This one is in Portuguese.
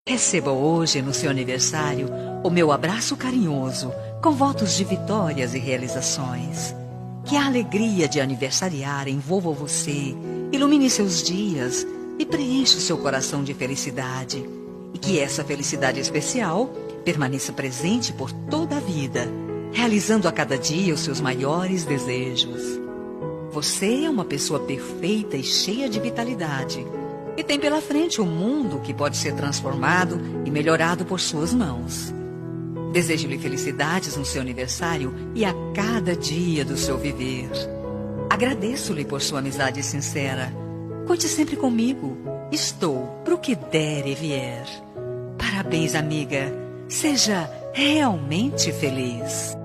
Receba hoje, no seu aniversário, o meu abraço carinhoso, com votos de vitórias e realizações. Que a alegria de aniversariar envolva você, ilumine seus dias e preencha o seu coração de felicidade. E que essa felicidade especial permaneça presente por toda a vida, realizando a cada dia os seus maiores desejos. Você é uma pessoa perfeita e cheia de vitalidade. E tem pela frente um mundo que pode ser transformado e melhorado por suas mãos. Desejo-lhe felicidades no seu aniversário e a cada dia do seu viver. Agradeço-lhe por sua amizade sincera. Conte sempre comigo. Estou pro que der e vier. Parabéns, amiga. Seja realmente feliz.